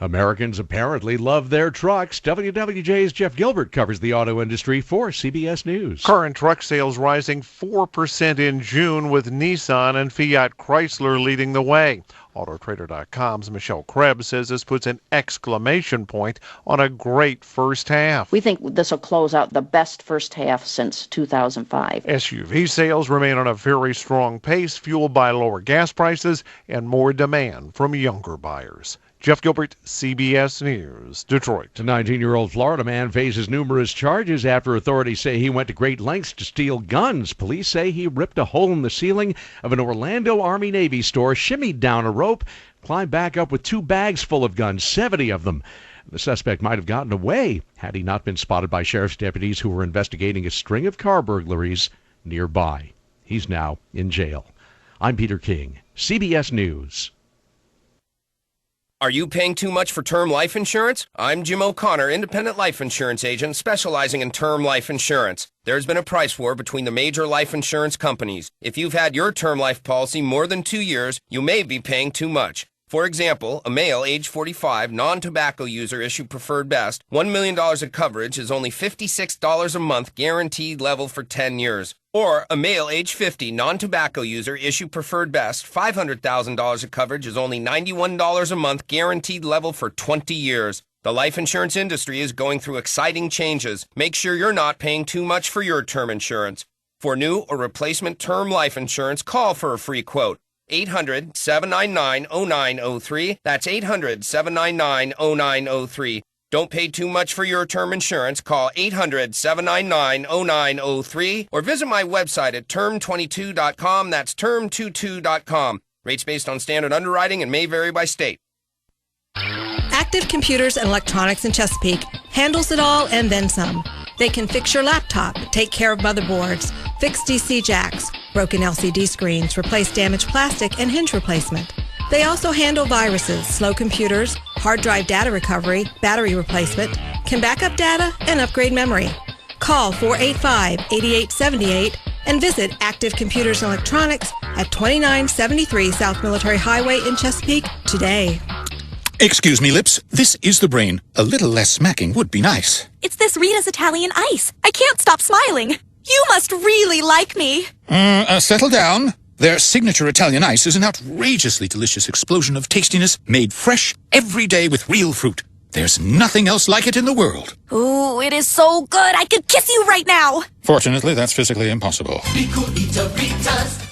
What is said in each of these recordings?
Americans apparently love their trucks. WWJ's Jeff Gilbert covers the auto industry for CBS News. Current truck sales rising 4% in June, with Nissan and Fiat Chrysler leading the way. Autotrader.com's Michelle Krebs says this puts an exclamation point on a great first half. We think this will close out the best first half since 2005. SUV sales remain on a very strong pace, fueled by lower gas prices and more demand from younger buyers. Jeff Gilbert, CBS News, Detroit. A 19-year-old Florida man faces numerous charges after authorities say he went to great lengths to steal guns. Police say he ripped a hole in the ceiling of an Orlando Army-Navy store, shimmied down a rope, climbed back up with 2 bags full of guns, 70 of them. The suspect might have gotten away had he not been spotted by sheriff's deputies who were investigating a string of car burglaries nearby. He's now in jail. I'm Peter King, CBS News. Are you paying too much for term life insurance? I'm Jim O'Connor, independent life insurance agent specializing in term life insurance. There's been a price war between the major life insurance companies. If you've had your term life policy more than 2 years, you may be paying too much. For example, a male, age 45, non-tobacco user issued Preferred Best, $1 million of coverage is only $56 a month guaranteed level for 10 years. Or a male, age 50, non-tobacco user issued Preferred Best, $500,000 of coverage is only $91 a month guaranteed level for 20 years. The life insurance industry is going through exciting changes. Make sure you're not paying too much for your term insurance. For new or replacement term life insurance, call for a free quote. 800-799-0903. That's 800-799-0903. Don't pay too much for your term insurance. Call 800-799-0903 or visit my website at term22.com. That's term22.com. Rates based on standard underwriting and may vary by state. Active Computers and Electronics in Chesapeake handles it all and then some. They can fix your laptop, take care of motherboards, fix DC jacks, broken LCD screens, replace damaged plastic, and hinge replacement. They also handle viruses, slow computers, hard drive data recovery, battery replacement, can back up data, and upgrade memory. Call 485-8878 and visit Active Computers and Electronics at 2973 South Military Highway in Chesapeake today. Excuse me, Lips. This is the brain. A little less smacking would be nice. It's this Rita's Italian ice. I can't stop smiling. You must really like me. Settle down. Their signature Italian ice is an outrageously delicious explosion of tastiness made fresh every day with real fruit. There's nothing else like it in the world. Ooh, it is so good. I could kiss you right now. Fortunately, that's physically impossible.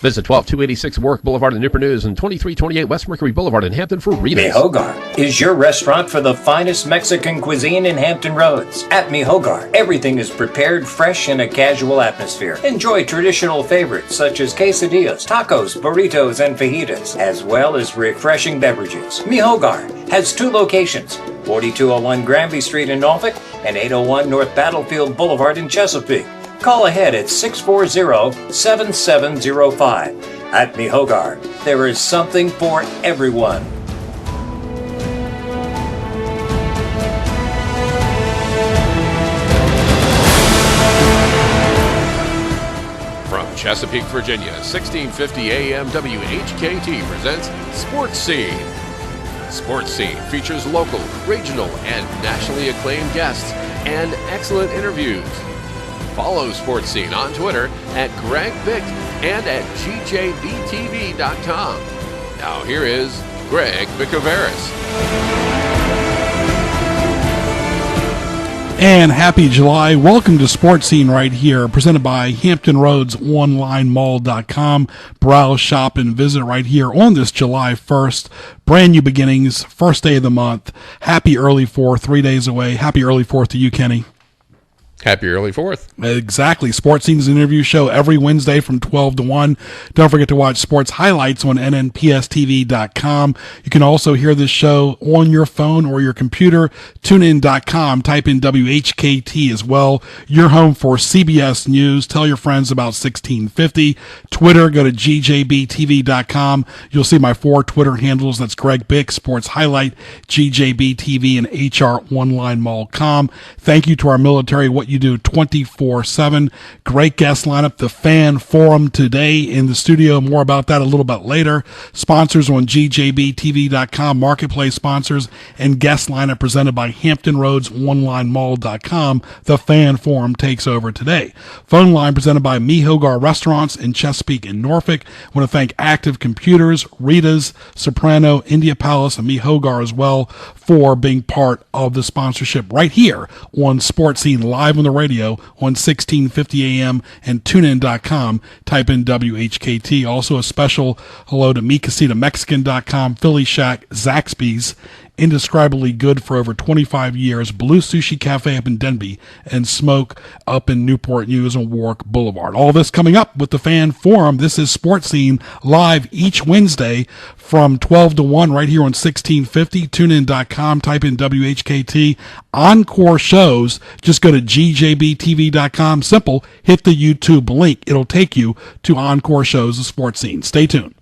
Visit 12286 Warwick Boulevard in Newport News and 2328 West Mercury Boulevard in Hampton for Rita's. Mi Hogar is your restaurant for the finest Mexican cuisine in Hampton Roads. At Mi Hogar, everything is prepared fresh in a casual atmosphere. Enjoy traditional favorites such as quesadillas, tacos, burritos, and fajitas, as well as refreshing beverages. Mi Hogar has 2 locations, 4201 Granby Street in Norfolk and 801 North Battlefield Boulevard in Chesapeake. Call ahead at 640-7705. At Mi Hogar, there is something for everyone. From Chesapeake, Virginia, 1650 AM WHKT presents Sports Scene. Sports Scene features local, regional, and nationally acclaimed guests and excellent interviews. Follow Sports Scene on Twitter at Greg Bick and at GJBTV.com. Now here is Greg Bicouvaris. And happy July. Welcome to Sports Scene right here, presented by Hampton Roads OnlineMall.com. Browse, shop, and visit right here on this July 1st. Brand new beginnings, first day of the month. Happy early 4th, 3 days away. Happy early 4th to you, Kenny. Happy early 4th. Exactly. Sports Scene's an interview show every Wednesday from 12 to 1. Don't forget to watch sports highlights on nnpstv.com. You can also hear this show on your phone or your computer. TuneIn.com. Type in WHKT as well. Your home for CBS News. Tell your friends about 1650. Twitter, go to gjbtv.com. You'll see my 4 Twitter handles. That's Greg Bick, Sports Highlight, GJBTV, and HR1LineMall.com. Thank you to our military. What what you do 24/7. Great guest lineup. The Fan Forum today in the studio. More about that a little bit later. Sponsors on gjbtv.com, marketplace sponsors, and guest lineup presented by Hampton Roads OnlineMall.com. The Fan Forum takes over today. Phone line presented by Me Hogar Restaurants in Chesapeake and Norfolk. I want to thank Active Computers, Rita's, Soprano, India Palace, and Me Hogar as well for being part of the sponsorship right here on Sports Scene, live on the radio on 1650 AM and tunein.com. Type in WHKT. Also a special hello to MeCasitaMexican.com, Philly Shack, Zaxby's, indescribably good for over 25 years, Blue Sushi Cafe up in Denby, and Smoke up in Newport News on Warwick Boulevard. All this coming up with the Fan Forum. This is Sports Scene live each Wednesday from 12 to 1 right here on 1650. TuneIn.com, type in WHKT. Encore shows, just go to gjbtv.com. Simple, hit the YouTube link. It'll take you to Encore shows of Sports Scene. Stay tuned.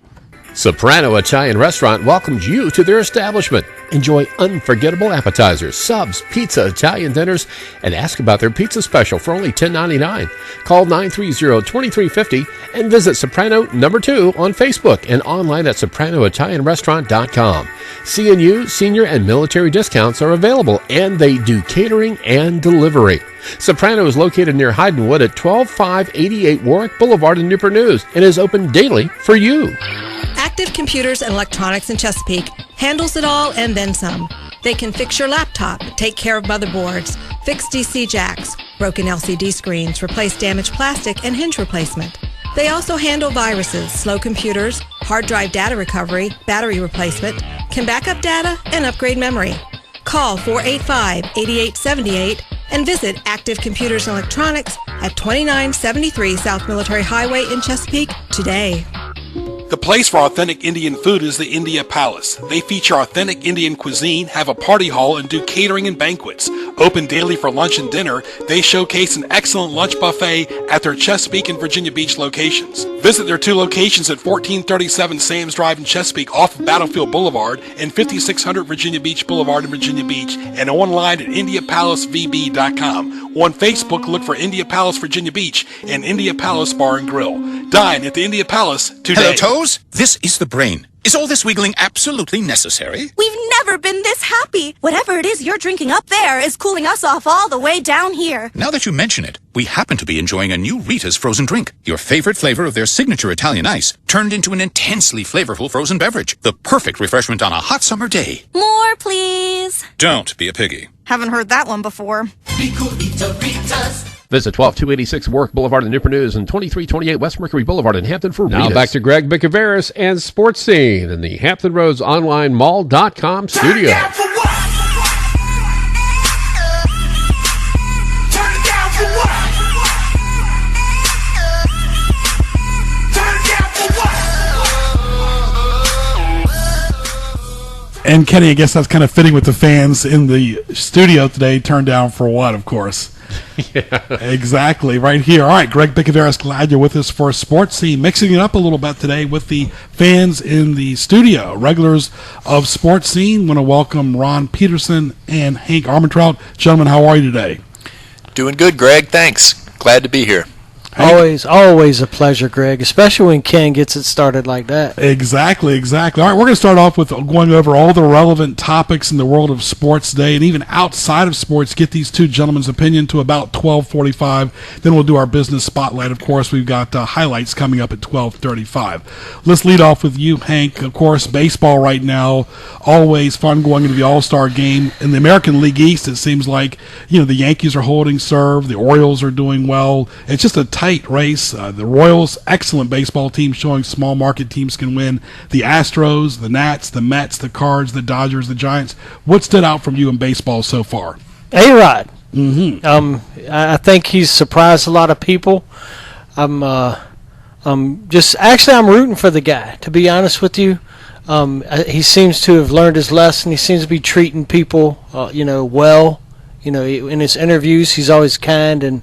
Soprano Italian Restaurant welcomes you to their establishment. Enjoy unforgettable appetizers, subs, pizza, Italian dinners, and ask about their pizza special for only $10.99. Call 930-2350 and visit Soprano No. 2 on Facebook and online at sopranoitalianrestaurant.com. CNU, senior, and military discounts are available, and they do catering and delivery. Soprano is located near Hydenwood at 12588 Warwick Boulevard in Newport News and is open daily for you. Active Computers and Electronics in Chesapeake handles it all and then some. They can fix your laptop, take care of motherboards, fix DC jacks, broken LCD screens, replace damaged plastic, and hinge replacement. They also handle viruses, slow computers, hard drive data recovery, battery replacement, can back up data, and upgrade memory. Call 485-8878 and visit Active Computers and Electronics at 2973 South Military Highway in Chesapeake today. The place for authentic Indian food is the India Palace. They feature authentic Indian cuisine, have a party hall, and do catering and banquets. Open daily for lunch and dinner, they showcase an excellent lunch buffet at their Chesapeake and Virginia Beach locations. Visit their two locations at 1437 Sam's Drive in Chesapeake off of Battlefield Boulevard and 5600 Virginia Beach Boulevard in Virginia Beach, and online at IndiaPalaceVB.com. On Facebook, look for India Palace Virginia Beach and India Palace Bar and Grill. Dine at the India Palace today. Hello, Toes. This is the brain. Is all this wiggling absolutely necessary? We've never been this happy. Whatever it is you're drinking up there is cooling us off all the way down here. Now that you mention it, we happen to be enjoying a new Rita's frozen drink. Your favorite flavor of their signature Italian ice turned into an intensely flavorful frozen beverage. The perfect refreshment on a hot summer day. More, please. Don't be a piggy. Haven't heard that one before. Visit 12286 Warwick Boulevard in Newport News and 2328 West Mercury Boulevard in Hampton for Now Rita's. back to Greg Bicouvaris and Sports Scene in the Hampton Roads Online Mall.com studio. And Kenny, I guess that's kind of fitting with the fans in the studio today. Turned down for what, of course? Yeah. Exactly, right here. All right, Greg Bicouvaris, glad you're with us for Sports Scene. Mixing it up a little bit today with the fans in the studio. Regulars of Sports Scene, want to welcome Ron Peterson and Hank Armentrout. Gentlemen, how are you today? Doing good, Greg. Thanks. Glad to be here. Hank? Always a pleasure, Greg, especially when Ken gets it started like that. Exactly. All right, we're going to start off with going over all the relevant topics in the world of sports today, and even outside of sports, get these two gentlemen's opinion to about 12:45. Then we'll do our business spotlight. Of course, we've got highlights coming up at 12:35. Let's lead off with you, Hank. Of course, baseball right now, always fun going into the All-Star game. In the American League East, it seems like, the Yankees are holding serve, the Orioles are doing well. It's just a tight race. The Royals, excellent baseball team, showing small market teams can win. The Astros, the Nats, the Mets, the Cards, the Dodgers, the Giants. What stood out from you in baseball so far? A-Rod. I think he's surprised a lot of people. I'm rooting for the guy, to be honest with you. He seems to have learned his lesson. He seems to be treating people, well. In his interviews, he's always kind, and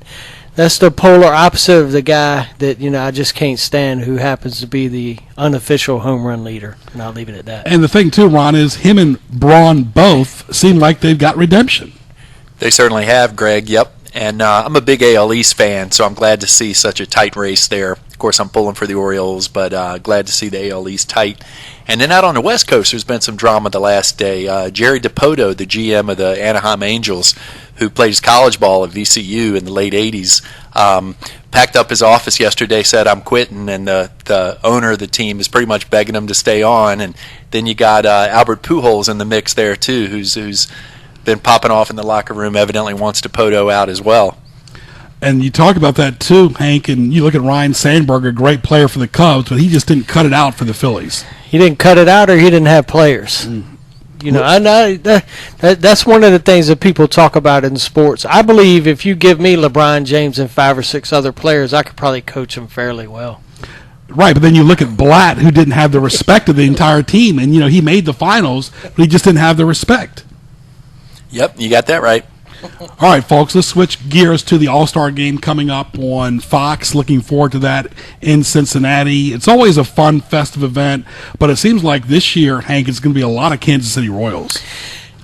that's the polar opposite of the guy that, I just can't stand, who happens to be the unofficial home run leader. And I'll leave it at that. And the thing, too, Ron, is him and Braun both seem like they've got redemption. They certainly have, Greg. Yep. And I'm a big AL East fan, so I'm glad to see such a tight race there. Of course, I'm pulling for the Orioles, but glad to see the AL East tight. And then out on the West Coast, there's been some drama the last day. Jerry DiPoto, the GM of the Anaheim Angels, who plays college ball at VCU in the late 80s, packed up his office yesterday, said, "I'm quitting," and the owner of the team is pretty much begging him to stay on. And then you got Albert Pujols in the mix there, too, who's been popping off in the locker room, evidently wants DiPoto out as well. And you talk about that too, Hank, and you look at Ryan Sandberg, a great player for the Cubs, but he just didn't cut it out for the Phillies. He didn't cut it out, or he didn't have players. You know, I know that's one of the things that people talk about in sports. I believe if you give me LeBron James and 5 or 6 other players, I could probably coach them fairly well. Right, but then you look at Blatt, who didn't have the respect of the entire team, and he made the finals, but he just didn't have the respect. Yep, you got that right. All right, folks, let's switch gears to the All-Star Game coming up on Fox. Looking forward to that in Cincinnati. It's always a fun, festive event, but it seems like this year, Hank, it's going to be a lot of Kansas City Royals.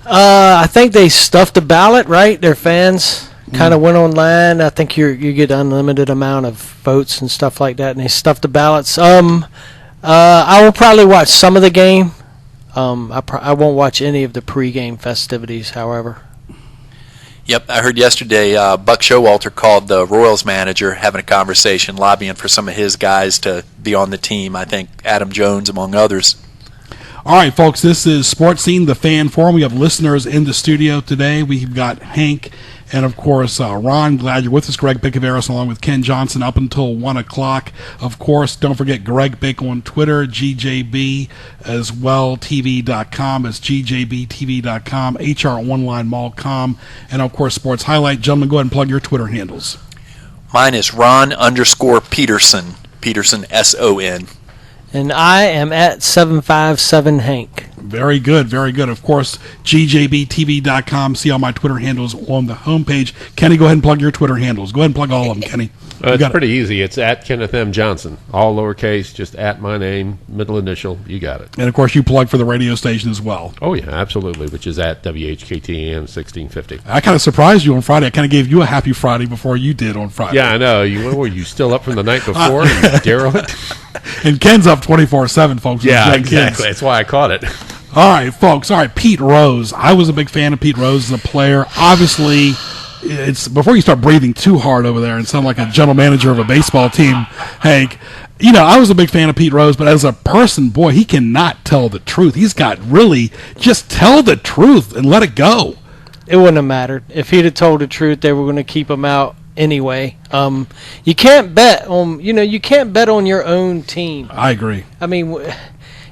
I think they stuffed the ballot, right? Their fans kind of went online. I think you get unlimited amount of votes and stuff like that, and they stuffed the ballots. I will probably watch some of the game. I won't watch any of the pregame festivities, however. Yep, I heard yesterday Buck Showalter called the Royals manager, having a conversation, lobbying for some of his guys to be on the team. I think Adam Jones, among others. All right, folks, this is Sports Scene, the Fan Forum. We have listeners in the studio today. We've got Hank and, of course, Ron. Glad you're with us. Greg Bicouvaris along with Ken Johnson up until 1 o'clock. Of course, don't forget Greg Bick on Twitter, GJB as well, TV.com. It's GJBTV.com, HR1LineMall.com, and, of course, Sports Highlight. Gentlemen, go ahead and plug your Twitter handles. Mine is Ron_Peterson, Peterson, S-O-N. And I am at 757 Hank. Very good, very good. Of course, GJBTV.com. See all my Twitter handles on the homepage. Kenny, go ahead and plug your Twitter handles. Go ahead and plug all of them, Kenny. It's pretty easy. It's at Kenneth M. Johnson. All lowercase, just at my name, middle initial. You got it. And, of course, you plug for the radio station as well. Oh, yeah, absolutely, which is at WHKT AM 1650. I kind of surprised you on Friday. I kind of gave you a happy Friday before you did on Friday. Yeah, I know. Were you still up from the night before? You derelict? And Ken's up 24/7, folks. Yeah, exactly. That's why I caught it. All right, folks. All right, Pete Rose. I was a big fan of Pete Rose as a player. Obviously, it's before you start breathing too hard over there and sound like a general manager of a baseball team, Hank. I was a big fan of Pete Rose, but as a person, boy, he cannot tell the truth. He's got really just tell the truth and let it go. It wouldn't have mattered. If he'd have told the truth, they were going to keep him out anyway. You can't bet on you can't bet on your own team. I agree. I mean,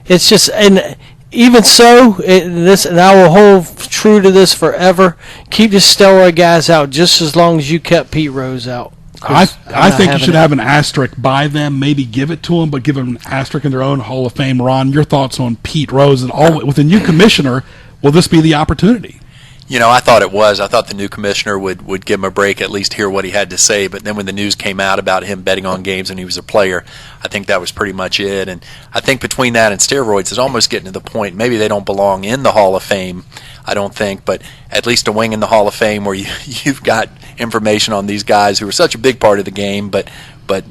it's just, and even so, and I will hold true to this forever. Keep the steroid guys out just as long as you kept Pete Rose out. I think you should have an asterisk by them. Maybe give it to them, but give them an asterisk in their own Hall of Fame. Ron, your thoughts on Pete Rose and all with the new commissioner? Will this be the opportunity? I thought it was. I thought the new commissioner would give him a break, at least hear what he had to say. But then when the news came out about him betting on games when he was a player, I think that was pretty much it. And I think between that and steroids, it's almost getting to the point, maybe they don't belong in the Hall of Fame, I don't think, but at least a wing in the Hall of Fame where you've got information on these guys who were such a big part of the game, but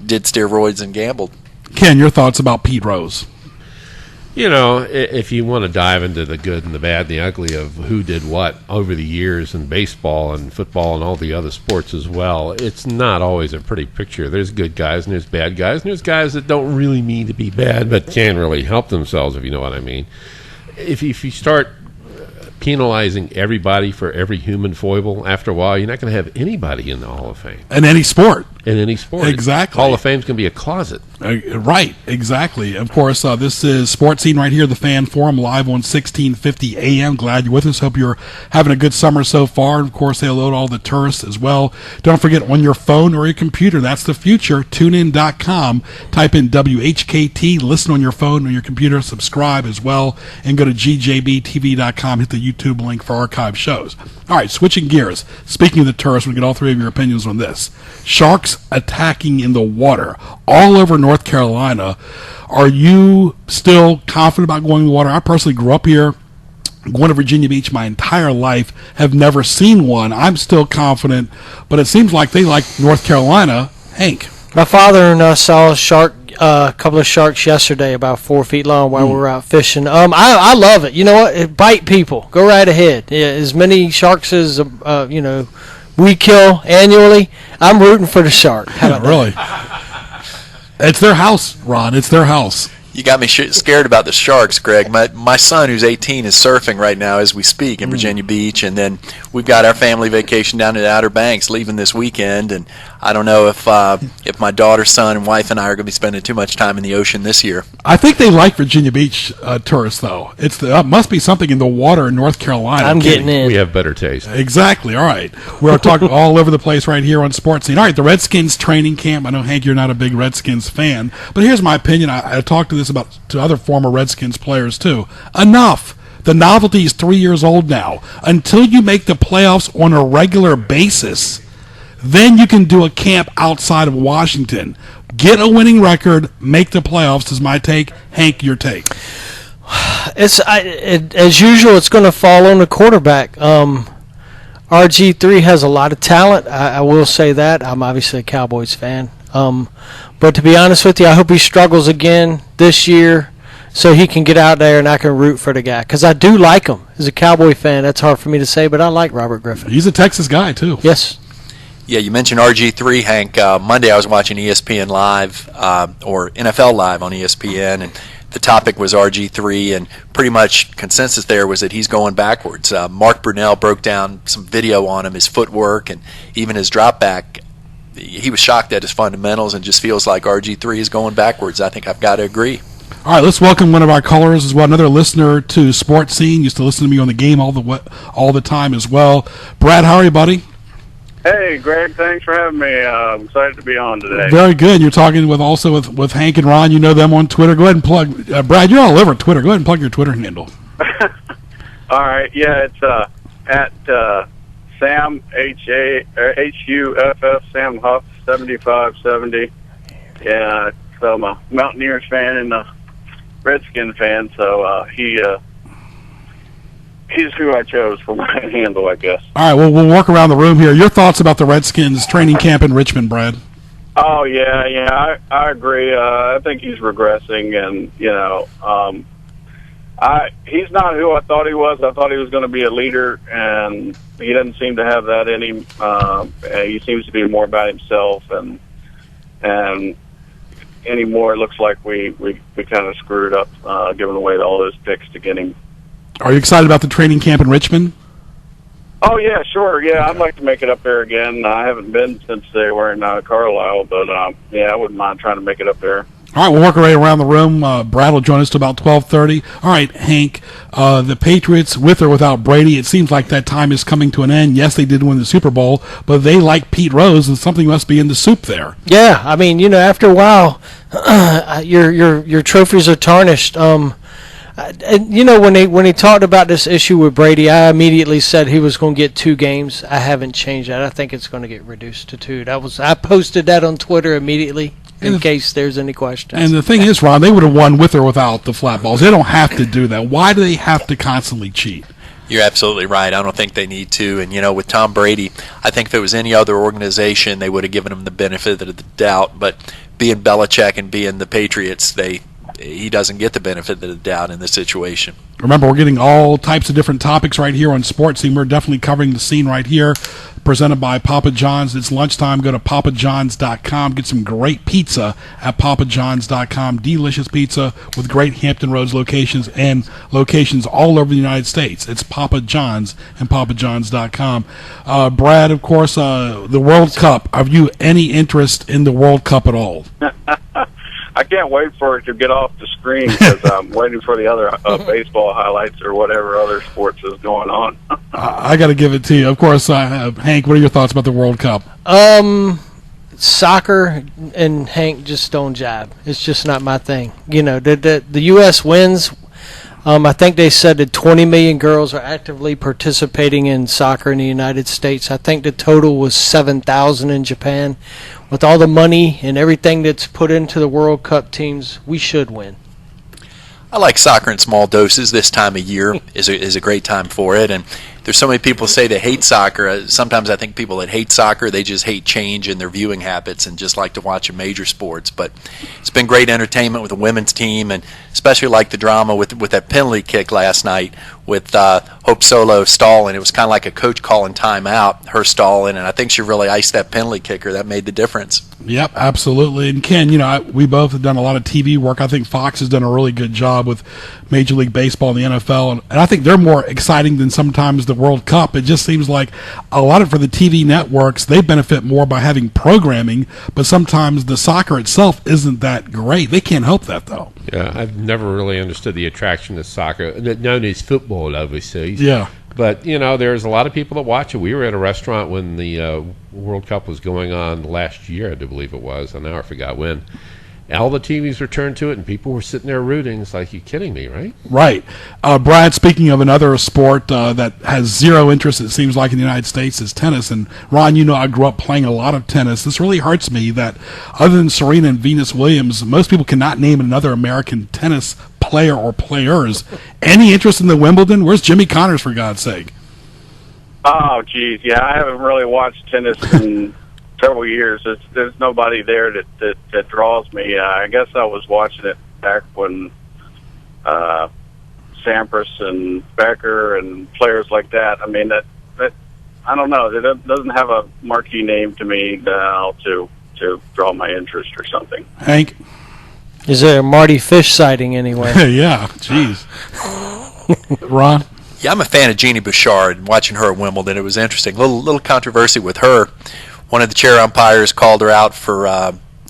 did steroids and gambled. Ken, your thoughts about Pete Rose? If you want to dive into the good and the bad and the ugly of who did what over the years in baseball and football and all the other sports as well, it's not always a pretty picture. There's good guys and there's bad guys, and there's guys that don't really mean to be bad but can really help themselves, if you know what I mean. If you start penalizing everybody for every human foible, after a while, you're not going to have anybody in the Hall of Fame. In any sport. In any sport. Exactly. Hall of Fame's going to be a closet. Right, exactly. Of course, this is Sports Scene right here, the Fan Forum, live on 1650 AM. Glad you're with us. Hope you're having a good summer so far. And, of course, they load all the tourists as well. Don't forget, on your phone or your computer, that's the future, tunein.com. Type in WHKT, listen on your phone or your computer, subscribe as well, and go to GJBTV.com, hit the YouTube link for archive shows. All right, switching gears. Speaking of the tourists, we get all three of your opinions on this. Sharks attacking in the water all over North Carolina. Are you still confident about going in the water? I personally grew up here. going to Virginia Beach my entire life, have never seen one. I'm still confident, but it seems like they like North Carolina. Hank. My father and I saw a couple of sharks yesterday, about 4 feet long, while we were out fishing. I love it. You know what? It bite people. Go right ahead. Yeah, as many sharks as we kill annually, I'm rooting for the shark. How about really? It's their house, Ron. It's their house. You got me scared about the sharks, Greg. My son, who's 18, is surfing right now as we speak in Virginia Beach, and then we've got our family vacation down to the Outer Banks leaving this weekend, and I don't know if my daughter, son, and wife and I are going to be spending too much time in the ocean this year. I think they like Virginia Beach tourists, though. It's must be something in the water in North Carolina. I'm getting in. We have better taste. Exactly. All right. We're talking all over the place right here on Sports Scene. All right, the Redskins training camp. I know, Hank, you're not a big Redskins fan, but here's my opinion. I talked to this about to other former Redskins players, too. Enough. The novelty is 3 years old now. Until you make the playoffs on a regular basis, then you can do a camp outside of Washington. Get a winning record, make the playoffs is my take. Hank, your take. As usual, it's going to fall on the quarterback. RG3 has a lot of talent. I will say that. I'm obviously a Cowboys fan. But to be honest with you, I hope he struggles again this year so he can get out there and I can root for the guy. Because I do like him. As a Cowboy fan, that's hard for me to say, but I like Robert Griffin. He's a Texas guy, too. Yes. Yeah, you mentioned RG3, Hank. Monday I was watching ESPN Live, or NFL Live on ESPN, and the topic was RG3, and pretty much consensus there was that he's going backwards. Mark Brunell broke down some video on him, his footwork, and even his drop back. He was shocked at his fundamentals and just feels like RG3 is going backwards. I think I've got to agree. All right, let's welcome one of our callers as well, another listener to Sports Scene. Used to listen to me on the game all the time as well. Brad, how are you, buddy? Hey, Greg, thanks for having me. I'm excited to be on today. Very good. You're talking with Hank and Ron. You know them on Twitter. Go ahead and plug. Brad, you're all over Twitter. Go ahead and plug your Twitter handle. All right, yeah, it's at Sam, Huff, Sam Huff, 7570. Yeah, so I'm a Mountaineers fan and a Redskin fan, so he's who I chose for my handle, I guess. All right, well, we'll work around the room here. Your thoughts about the Redskins training camp in Richmond, Brad? Oh, yeah, I agree. I think he's regressing, and, he's not who I thought he was. I thought he was going to be a leader, and he doesn't seem to have that in him. He seems to be more about himself, and anymore it looks like we kind of screwed up giving away all those picks to get him. Are you excited about the training camp in Richmond? Oh, yeah, sure. Yeah, I'd like to make it up there again. I haven't been since they were in Carlisle, but, yeah, I wouldn't mind trying to make it up there. All right, we'll work our way around the room. Brad will join us to about 12:30. All right, Hank, the Patriots, with or without Brady, it seems like that time is coming to an end. Yes, they did win the Super Bowl, but they like Pete Rose, and something must be in the soup there. Yeah, I mean, after a while, your trophies are tarnished. When he talked about this issue with Brady, I immediately said he was going to get 2 games. I haven't changed that. I think it's going to get reduced to 2. I posted that on Twitter immediately in case there's any questions. And the thing is, Ron, they would have won with or without the flat balls. They don't have to do that. Why do they have to constantly cheat? You're absolutely right. I don't think they need to. And, with Tom Brady, I think if it was any other organization, they would have given him the benefit of the doubt. But being Belichick and being the Patriots, he doesn't get the benefit of the doubt in this situation. Remember, we're getting all types of different topics right here on Sports Scene. We're definitely covering the scene right here, presented by Papa John's. It's lunchtime. Go to papajohns.com. Get some great pizza at papajohns.com. Delicious pizza with great Hampton Roads locations and locations all over the United States. It's Papa John's and papajohns.com. Brad, of course, the World Cup. Have you any interest in the World Cup at all? I can't wait for it to get off the screen because I'm waiting for the other baseball highlights or whatever other sports is going on. I got to give it to you. Of course, Hank, what are your thoughts about the World Cup? Soccer and Hank just don't jive. It's just not my thing. The U.S. wins. I think they said that 20 million girls are actively participating in soccer in the United States. I think the total was 7,000 in Japan. With all the money and everything that's put into the World Cup teams, we should win. I like soccer in small doses. This time of year is a great time for it. And there's so many people say they hate soccer. Sometimes I think people that hate soccer, they just hate change in their viewing habits and just like to watch major sports. But it's been great entertainment with the women's team, and especially like the drama with that penalty kick last night with Hope Solo stalling. It was kind of like a coach calling timeout, her stalling, and I think she really iced that penalty kicker. That made the difference. Yep, absolutely. And Ken, we both have done a lot of TV work. I think Fox has done a really good job with Major League Baseball and the NFL, and I think they're more exciting than sometimes the World Cup. It just seems like a lot of for the TV networks, they benefit more by having programming, but sometimes the soccer itself isn't that great. They can't help that, though. Yeah, I've never really understood the attraction of soccer, known as football overseas. Yeah. But, there's a lot of people that watch it. We were at a restaurant when the World Cup was going on last year, I do believe it was. I forgot when. All the TVs were turned to it, and people were sitting there rooting. It's like, you're kidding me, right? Right. Brad, speaking of another sport that has zero interest, it seems like, in the United States, is tennis. And, Ron, I grew up playing a lot of tennis. This really hurts me that other than Serena and Venus Williams, most people cannot name another American tennis player or players. Any interest in the Wimbledon? Where's Jimmy Connors, for God's sake? Oh, geez. Yeah, I haven't really watched tennis in several years. There's nobody there that draws me. I guess I was watching it back when Sampras and Becker and players like that. I mean, that I don't know. It doesn't have a marquee name to me to draw my interest or something. Hank? Is there a Marty Fish sighting anywhere? Yeah, jeez. Ron? Yeah, I'm a fan of Jeannie Bouchard, and watching her at Wimbledon, it was interesting. Little controversy with her. One of the chair umpires called her out for,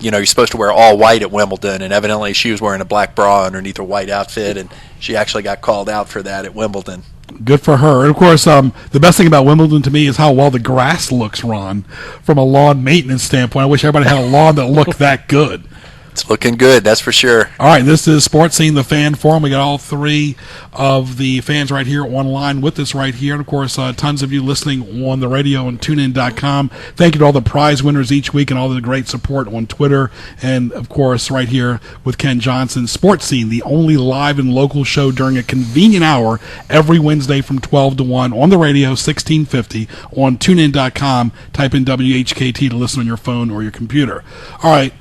you're supposed to wear all white at Wimbledon, and evidently she was wearing a black bra underneath her white outfit, and she actually got called out for that at Wimbledon. Good for her. And, of course, the best thing about Wimbledon to me is how well the grass looks, Ron, from a lawn maintenance standpoint. I wish everybody had a lawn that looked that good. It's looking good, that's for sure. All right, this is Sports Scene, the Fan Forum. We got all three of the fans right here online with us right here. And, of course, tons of you listening on the radio and tunein.com. Thank you to all the prize winners each week and all the great support on Twitter. And, of course, right here with Ken Johnson, Sports Scene, the only live and local show during a convenient hour every Wednesday from 12 to 1 on the radio, 1650, on tunein.com. Type in WHKT to listen on your phone or your computer. All right.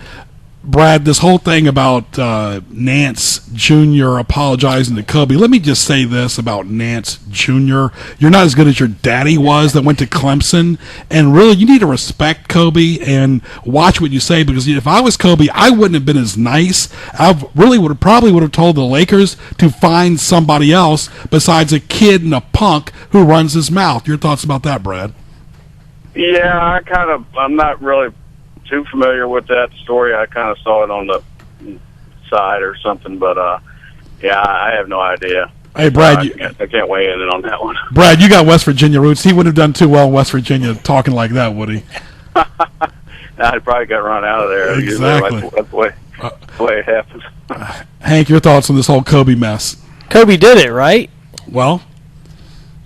Brad, this whole thing about Nance Jr. apologizing to Kobe, let me just say this about Nance Jr. You're not as good as your daddy was that went to Clemson, and really you need to respect Kobe and watch what you say, because if I was Kobe, I wouldn't have been as nice. I really probably would have told the Lakers to find somebody else besides a kid and a punk who runs his mouth. Your thoughts about that, Brad? Yeah, I'm not really too familiar with that story. I kind of saw it on the side or something, but yeah, I have no idea. Hey, Brad, I can't weigh in on that one. Brad, you got West Virginia roots. He wouldn't have done too well in West Virginia talking like that, would he? I probably got run out of there. Exactly. That's the way it happens. Hank, your thoughts on this whole Kobe mess? Kobe did it, right? Well,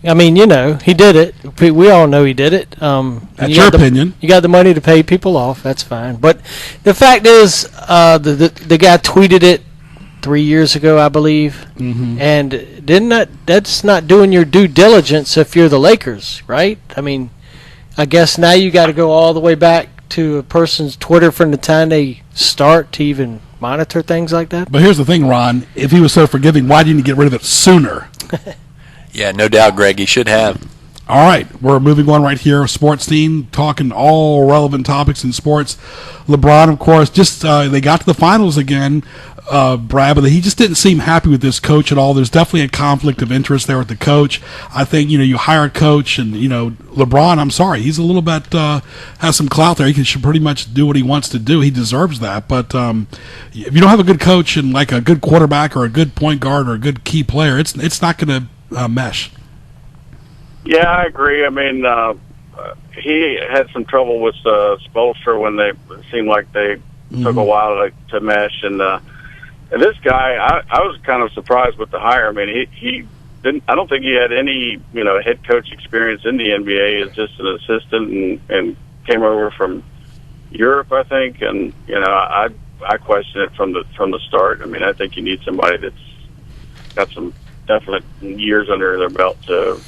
I mean, he did it. We all know he did it. That's your opinion. You got the money to pay people off. That's fine. But the fact is, the guy tweeted it 3 years ago, I believe, and that's not doing your due diligence if you're the Lakers, right? I mean, I guess now you got to go all the way back to a person's Twitter from the time they start to even monitor things like that. But here's the thing, Ron. If he was so forgiving, why didn't he get rid of it sooner? Yeah, no doubt, Greg. He should have. All right, we're moving on right here. Sports Scene, talking all relevant topics in sports. LeBron, of course, just they got to the finals again, Brad, but he just didn't seem happy with this coach at all. There's definitely a conflict of interest there with the coach. I think, you hire a coach, and, LeBron, I'm sorry, he's a little bit, has some clout there. He should pretty much do what he wants to do. He deserves that. But if you don't have a good coach and like a good quarterback or a good point guard or a good key player, it's not going to mesh. Yeah, I agree. I mean, he had some trouble with Spoelstra when it seemed like they took a while to mesh. And this guy, I was kind of surprised with the hire. I mean, he didn't. I don't think he had any head coach experience in the NBA as just an assistant, and came over from Europe, I think. And I question it from the start. I mean, I think you need somebody that's got some definite years under their belt to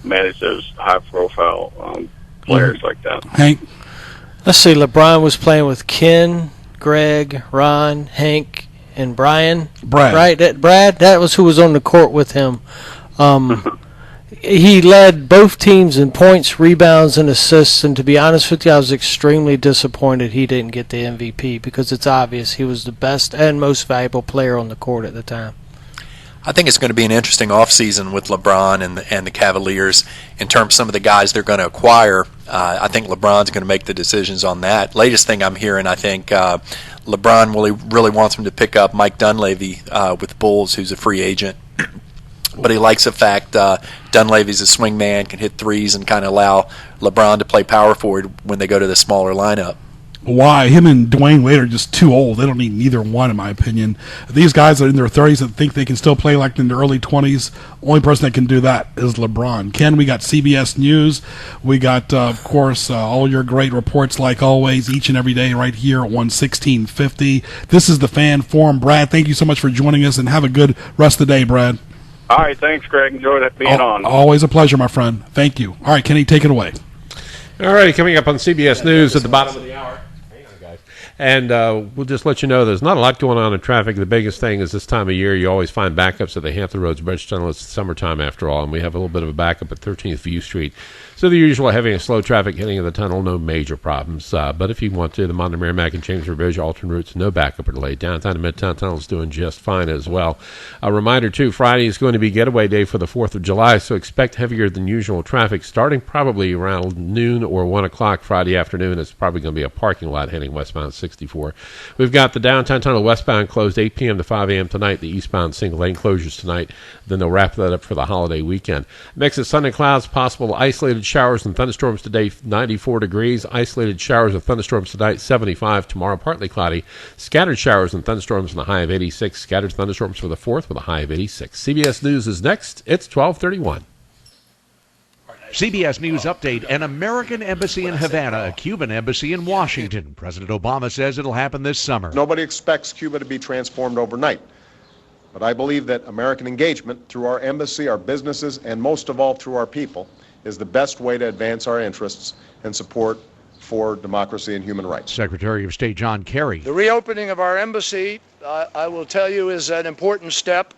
manage those high-profile players like that. Hank? Let's see, LeBron was playing with Ken, Greg, Ron, Hank, and Brad. Right? Brad? That was who was on the court with him. He led both teams in points, rebounds, and assists, and to be honest with you, I was extremely disappointed he didn't get the MVP because it's obvious he was the best and most valuable player on the court at the time. I think it's going to be an interesting offseason with LeBron and the Cavaliers in terms of some of the guys they're going to acquire. I think LeBron's going to make the decisions on that. Latest thing I'm hearing, I think LeBron really wants him to pick up Mike Dunleavy with the Bulls, who's a free agent. But he likes the fact Dunleavy's a swing man, can hit threes, and kind of allow LeBron to play power forward when they go to the smaller lineup. Why? Him and Dwayne Wade are just too old. They don't need neither one, in my opinion. These guys are in their 30s that think they can still play like in their early 20s. Only person that can do that is LeBron. Ken, we got CBS News. We got, of course, all your great reports like always, each and every day right here on 1650. This is the Fan Forum. Brad, thank you so much for joining us, and have a good rest of the day, Brad. All right, thanks, Greg. Enjoyed being on. Always a pleasure, my friend. Thank you. All right, Kenny, take it away. All right, coming up on CBS News at the bottom of the hour. And we'll just let you know there's not a lot going on in traffic. The biggest thing is this time of year you always find backups at the Hampton Roads Bridge Tunnel. It's summertime after all, and we have a little bit of a backup at 13th View Street. So the usual heavy and slow traffic hitting in the tunnel, no major problems. But if you want to, the Montgomery, Merrimack, and Chambersburg Bridge alternate routes, no backup or delay. Downtown and Midtown Tunnel is doing just fine as well. A reminder, too, Friday is going to be getaway day for the 4th of July, so expect heavier than usual traffic starting probably around noon or 1 o'clock Friday afternoon. It's probably going to be a parking lot heading westbound 64. We've got the downtown tunnel westbound closed 8 p.m. to 5 a.m. tonight, the eastbound single-lane closures tonight. Then they'll wrap that up for the holiday weekend. Mix of sun and clouds, possible isolated showers and thunderstorms today, 94 degrees. Isolated showers and thunderstorms tonight, 75. Tomorrow, partly cloudy. Scattered showers and thunderstorms and a high of 86. Scattered thunderstorms for the 4th with a high of 86. CBS News is next. It's 12:31. CBS News update, an American embassy in Havana, a Cuban embassy in Washington. President Obama says it'll happen this summer. Nobody expects Cuba to be transformed overnight. But I believe that American engagement through our embassy, our businesses, and most of all through our people is the best way to advance our interests and support for democracy and human rights. Secretary of State John Kerry. The reopening of our embassy, I will tell you, is an important step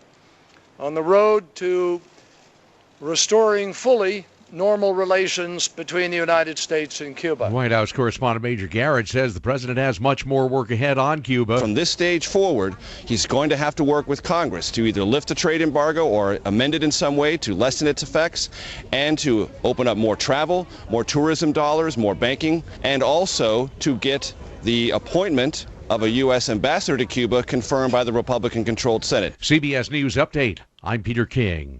on the road to restoring fully normal relations between the United States and Cuba. White House correspondent Major Garrett says the president has much more work ahead on Cuba. From this stage forward, he's going to have to work with Congress to either lift the trade embargo or amend it in some way to lessen its effects, and to open up more travel, more tourism dollars, more banking, and also to get the appointment of a U.S. ambassador to Cuba confirmed by the Republican-controlled Senate. CBS News Update. I'm Peter King.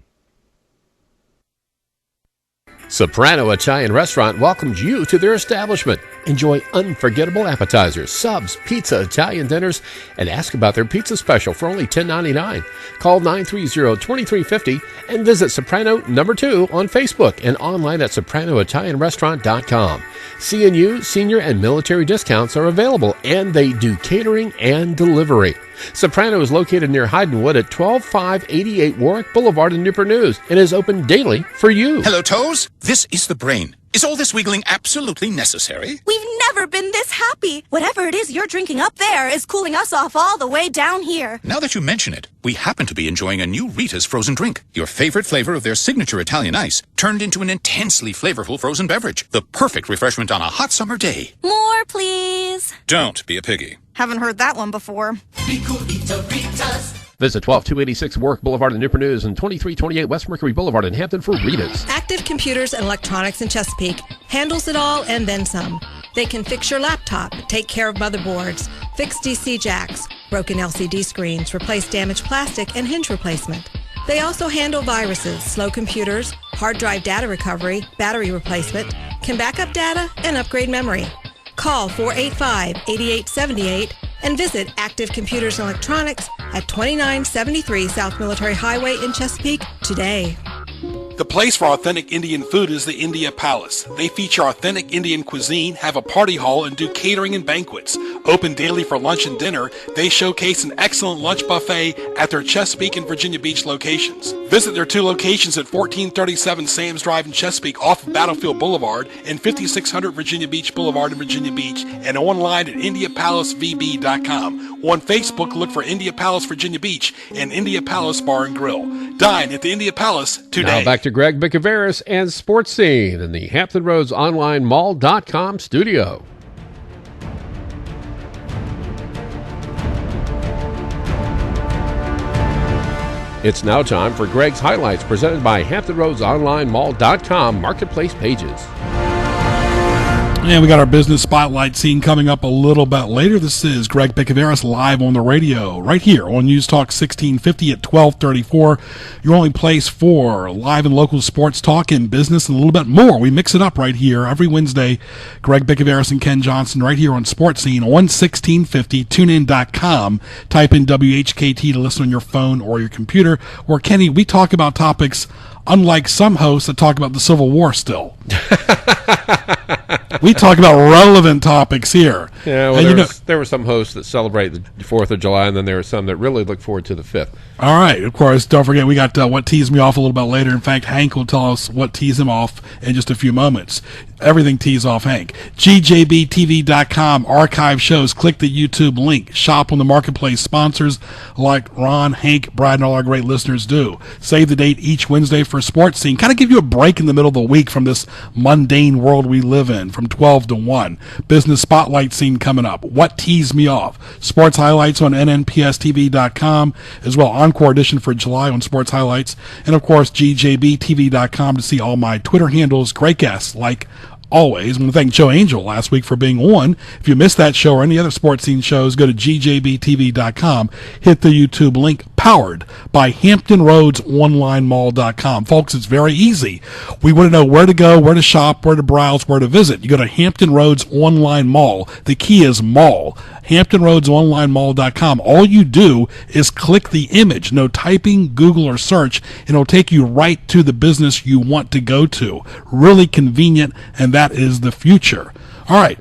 Soprano Italian Restaurant welcomes you to their establishment. Enjoy unforgettable appetizers, subs, pizza, Italian dinners, and ask about their pizza special for only $10.99. Call 930-2350 and visit Soprano No. 2 on Facebook and online at sopranoitalianrestaurant.com. C&U, senior, and military discounts are available, and they do catering and delivery. Soprano is located near Hydenwood at 12588 Warwick Boulevard in Newport News and is open daily for you. Hello, Toes. This is the brain. Is all this wiggling absolutely necessary? We've never been this happy. Whatever it is you're drinking up there is cooling us off all the way down here. Now that you mention it, we happen to be enjoying a new Rita's frozen drink. Your favorite flavor of their signature Italian ice turned into an intensely flavorful frozen beverage. The perfect refreshment on a hot summer day. More, please. Don't be a piggy. Haven't heard that one before. Visit 12286 Warwick Boulevard in Newport News and 2328 West Mercury Boulevard in Hampton for Rita's. Active Computers and Electronics in Chesapeake handles it all and then some. They can fix your laptop, take care of motherboards, fix DC jacks, broken LCD screens, replace damaged plastic, and hinge replacement. They also handle viruses, slow computers, hard drive data recovery, battery replacement, can back up data, and upgrade memory. Call 485-8878 and visit Active Computers and Electronics at 2973 South Military Highway in Chesapeake today. The place for authentic Indian food is the India Palace. They feature authentic Indian cuisine, have a party hall, and do catering and banquets. Open daily for lunch and dinner, they showcase an excellent lunch buffet at their Chesapeake and Virginia Beach locations. Visit their 2 locations at 1437 Sam's Drive in Chesapeake off of Battlefield Boulevard and 5600 Virginia Beach Boulevard in Virginia Beach, and online at IndiaPalaceVB.com. On Facebook, look for India Palace Virginia Beach and India Palace Bar and Grill. Dine at the India Palace today. Now back to Greg Bicouvaris and Sports Scene in the Hampton Roads Online Mall.com studio. It's now time for Greg's Highlights, presented by Hampton Roads Online Mall.com Marketplace Pages. And we got our business spotlight scene coming up a little bit later. This is Greg Bicouvaris live on the radio right here on News Talk 1650 at 1234. Your only place for live and local sports talk and business and a little bit more. We mix it up right here every Wednesday. Greg Bicouvaris and Ken Johnson right here on Sports Scene on 1650, tunein.com. Type in WHKT to listen on your phone or your computer. Or Kenny, we talk about topics unlike some hosts that talk about the Civil War still. We talk about relevant topics here. Yeah, well, there were some hosts that celebrate the 4th of July, and then there were some that really look forward to the 5th. All right. Of course, don't forget, we got what teased me off a little bit later. In fact, Hank will tell us what teased him off in just a few moments. Everything tees off Hank. GJBTV.com, archive shows. Click the YouTube link. Shop on the marketplace sponsors like Ron, Hank, Brad, and all our great listeners do. Save the date each Wednesday for Sports Scene. Kind of give you a break in the middle of the week from this mundane world we live in from 12 to 1. Business Spotlight Scene coming up. What teased me off? Sports Highlights on NNPSTV.com, as well Encore Edition for July on Sports Highlights, and of course GJBTV.com to see all my Twitter handles. Great guests like always. I want to thank Joe Angel last week for being on. If you missed that show or any other Sports Scene shows, go to GJBTV.com. Hit the YouTube link. Powered by HamptonRoadsOnlineMall.com. Folks, it's very easy. We want to know where to go, where to shop, where to browse, where to visit. You go to Hampton Roads Online Mall. The key is mall. HamptonRoadsOnlineMall.com. All you do is click the image. No typing, Google, or search. And it'll take you right to the business you want to go to. Really convenient, and that is the future. All right.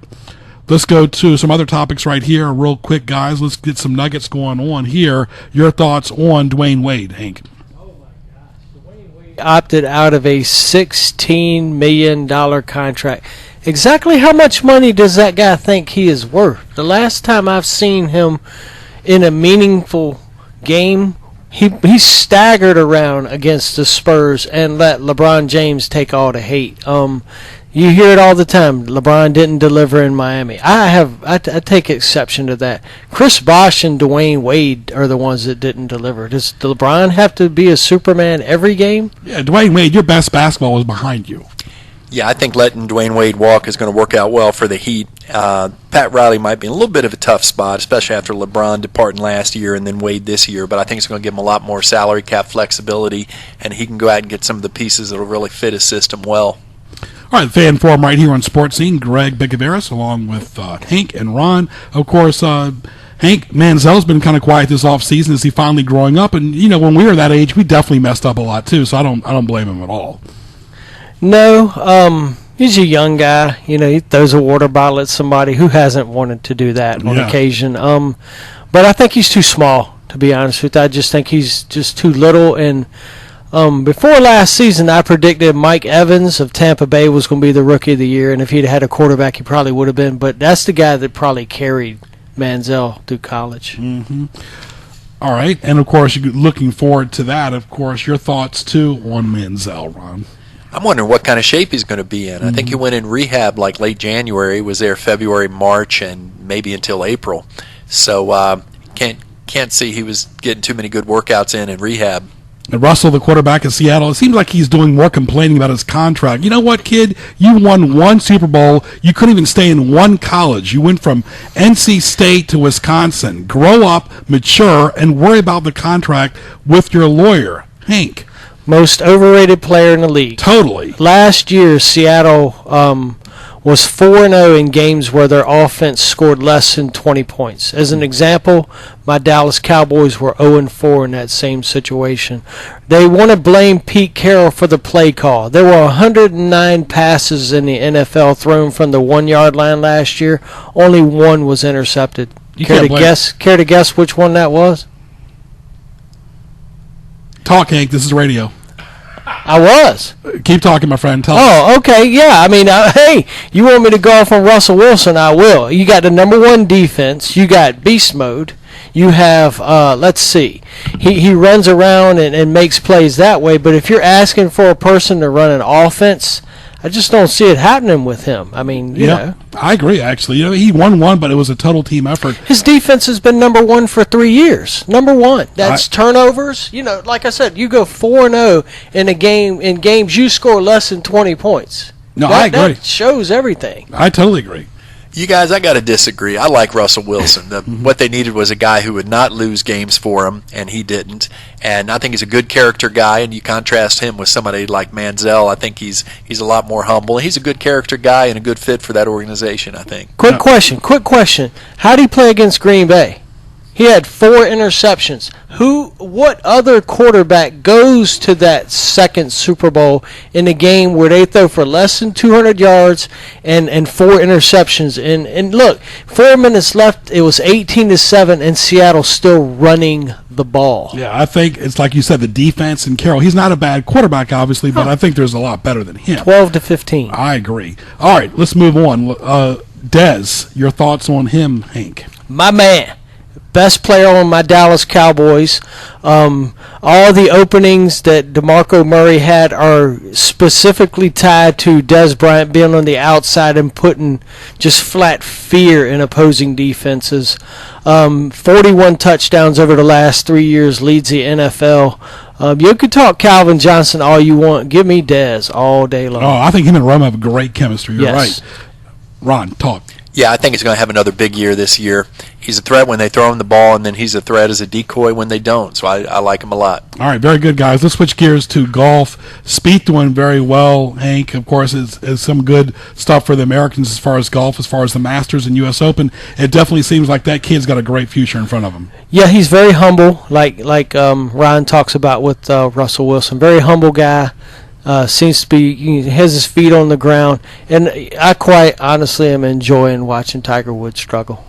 Let's go to some other topics right here real quick, guys. Let's get some nuggets going on here. Your thoughts on Dwayne Wade, Hank? Oh, my gosh. Dwayne Wade opted out of a $16 million contract. Exactly how much money does that guy think he is worth? The last time I've seen him in a meaningful game, he staggered around against the Spurs and let LeBron James take all the hate. You hear it all the time. LeBron didn't deliver in Miami. I take exception to that. Chris Bosh and Dwayne Wade are the ones that didn't deliver. Does LeBron have to be a Superman every game? Yeah, Dwayne Wade, your best basketball was behind you. Yeah, I think letting Dwayne Wade walk is going to work out well for the Heat. Pat Riley might be in a little bit of a tough spot, especially after LeBron departing last year and then Wade this year, but I think it's going to give him a lot more salary cap flexibility, and he can go out and get some of the pieces that will really fit his system well. All right, fan forum right here on Sports Scene. Greg Bicouvaris along with Hank and Ron. Of course, Hank Manziel's been kind of quiet this offseason as he finally growing up, and you know when we were that age, we definitely messed up a lot too. So I don't blame him at all. No, he's a young guy. You know, he throws a water bottle at somebody. Who hasn't wanted to do that on occasion? But I think he's too small, to be honest with you. I just think he's just too little. And before last season, I predicted Mike Evans of Tampa Bay was going to be the Rookie of the Year, and if he'd had a quarterback, he probably would have been. But that's the guy that probably carried Manziel through college. Mm-hmm. All right, and of course, you're looking forward to that. Of course, your thoughts too on Manziel, Ron? I'm wondering what kind of shape he's going to be in. I think he went in rehab like late January, was there February, March, and maybe until April. So can't see he was getting too many good workouts in rehab. And Russell, the quarterback of Seattle, it seems like he's doing more complaining about his contract. You know what, kid? You won one Super Bowl. You couldn't even stay in one college. You went from NC State to Wisconsin. Grow up, mature, and worry about the contract with your lawyer. Hank. Most overrated player in the league. Totally. Last year, Seattle was 4-0 in games where their offense scored less than 20 points. As an example, my Dallas Cowboys were 0-4 in that same situation. They want to blame Pete Carroll for the play call. There were 109 passes in the NFL thrown from the 1-yard line last year. Only one was intercepted. Care to guess which one that was? Talk, Hank. This is radio. I was. Keep talking, my friend. Tell us. Oh, okay. Yeah. I mean, hey, you want me to go off on Russell Wilson? I will. You got the number one defense. You got beast mode. You have, let's see, he runs around and makes plays that way. But if you're asking for a person to run an offense, I just don't see it happening with him. I mean, you know. I agree, actually. He won one, but it was a total team effort. His defense has been number one for 3 years. Number one. That's turnovers. Like I said, you go 4-0 in games you score less than 20 points. No, I agree. That shows everything. I totally agree. You guys, I got to disagree. I like Russell Wilson. What they needed was a guy who would not lose games for him, and he didn't. And I think he's a good character guy, and you contrast him with somebody like Manziel. I think he's a lot more humble. He's a good character guy and a good fit for that organization, I think. Quick question. How did he play against Green Bay? He had 4 interceptions. What other quarterback goes to that second Super Bowl in a game where they throw for less than 200 yards and 4 interceptions? And look, 4 minutes left. It was 18-7, and Seattle still running the ball. Yeah, I think it's like you said, the defense and Carroll. He's not a bad quarterback, obviously, but I think there's a lot better than him. 12-15. I agree. All right, let's move on. Dez, your thoughts on him, Hank? My man. Best player on my Dallas Cowboys. All the openings that DeMarco Murray had are specifically tied to Dez Bryant being on the outside and putting just flat fear in opposing defenses. 41 touchdowns over the last 3 years, leads the NFL. You could talk Calvin Johnson all you want. Give me Dez all day long. Oh, I think him and Rome have great chemistry. You're right. Ron, talk. Yeah, I think he's going to have another big year this year. He's a threat when they throw him the ball, and then he's a threat as a decoy when they don't. So I like him a lot. All right, very good, guys. Let's switch gears to golf. Spieth doing very well. Hank, of course, is some good stuff for the Americans as far as golf, as far as the Masters and U.S. Open. It definitely seems like that kid's got a great future in front of him. Yeah, he's very humble, like Ryan talks about with Russell Wilson. Very humble guy. Seems to be, he has his feet on the ground, and I quite honestly am enjoying watching Tiger Woods struggle.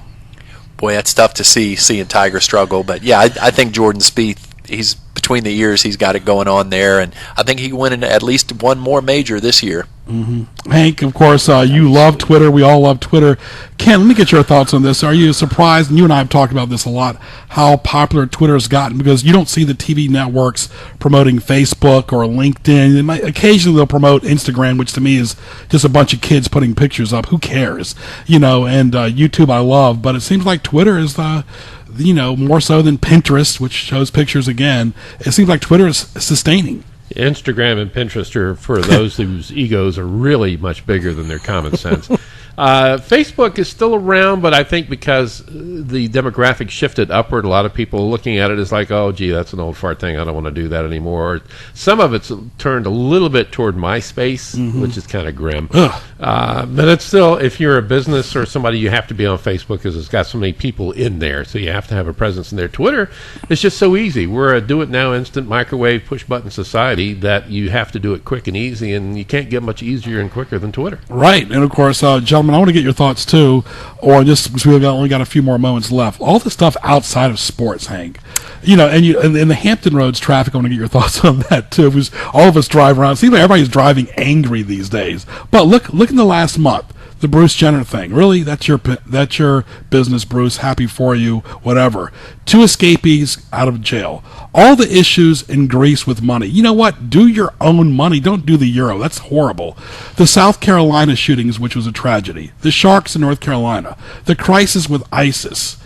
Boy, that's tough to seeing Tiger struggle, but yeah, I think Jordan Spieth, he's between the ears, he's got it going on there, and I think he can win at least one more major this year. Mm-hmm. Hank, of course, you love Twitter. We all love Twitter. Ken, let me get your thoughts on this. Are you surprised, and you and I have talked about this a lot, how popular Twitter has gotten? Because you don't see the TV networks promoting Facebook or LinkedIn. Occasionally they'll promote Instagram, which to me is just a bunch of kids putting pictures up. Who cares? And YouTube I love, but it seems like Twitter is more so than Pinterest, which shows pictures again. It seems like Twitter is sustaining. Instagram and Pinterest are for those whose egos are really much bigger than their common sense. Facebook is still around, but I think because the demographic shifted upward, a lot of people looking at it as like, oh, gee, that's an old fart thing. I don't want to do that anymore. Some of it's turned a little bit toward MySpace, which is kind of grim. But it's still, if you're a business or somebody, you have to be on Facebook because it's got so many people in there, so you have to have a presence in there. Twitter is just so easy. We're a do-it-now, instant microwave, push-button society that you have to do it quick and easy, and you can't get much easier and quicker than Twitter. Right, and of course, gentlemen, I want to get your thoughts too, or just because we've only got a few more moments left. All the stuff outside of sports, Hank, and the Hampton Roads traffic. I want to get your thoughts on that too. Because all of us drive around. It seems like everybody's driving angry these days. But look in the last month. The Bruce Jenner thing. Really, that's your business, Bruce. Happy for you, whatever. 2 escapees out of jail. All the issues in Greece with money. You know what? Do your own money. Don't do the euro. That's horrible. The South Carolina shootings, which was a tragedy. The Sharks in North Carolina. The crisis with ISIS.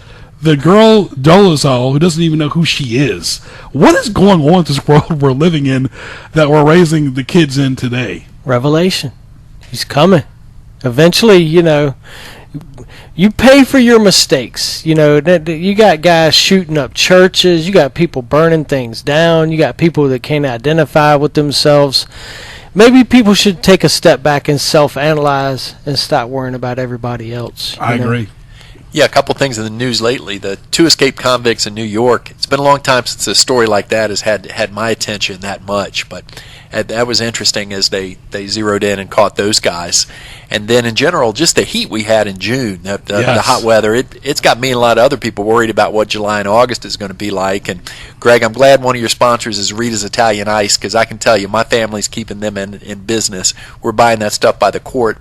The girl Dolezal, who doesn't even know who she is. What is going on in this world we're living in that we're raising the kids in today? Revelation. He's coming. Eventually, you pay for your mistakes. You got guys shooting up churches. You got people burning things down. You got people that can't identify with themselves. maybe people should take a step back and self-analyze and stop worrying about everybody else. I agree. Yeah, a couple things in the news lately. The 2 escaped convicts in New York. It's been a long time since a story like that has had my attention that much, but that was interesting as they zeroed in and caught those guys. And then in general, just the heat we had in June, the hot weather, it's got me and a lot of other people worried about what July and August is going to be like. And Greg, I'm glad one of your sponsors is Rita's Italian Ice, because I can tell you my family's keeping them in business. We're buying that stuff by the quart,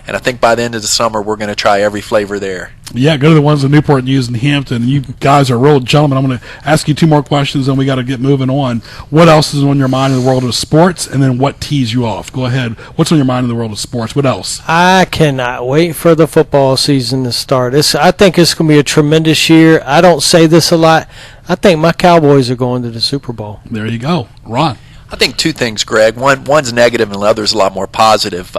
and I think by the end of the summer we're going to try every flavor there. Yeah, go to the ones in Newport News and Hampton. You guys are real gentlemen. I'm going to ask you 2 more questions, and we got to get moving on. What else is on your mind in the world of sports, and then what tees you off? Go ahead. What's on your mind in the world of sports? What else? I cannot wait for the football season to start. I think it's going to be a tremendous year. I don't say this a lot. I think my Cowboys are going to the Super Bowl. There you go. Ron. I think 2 things, Greg. One's negative and the other's a lot more positive.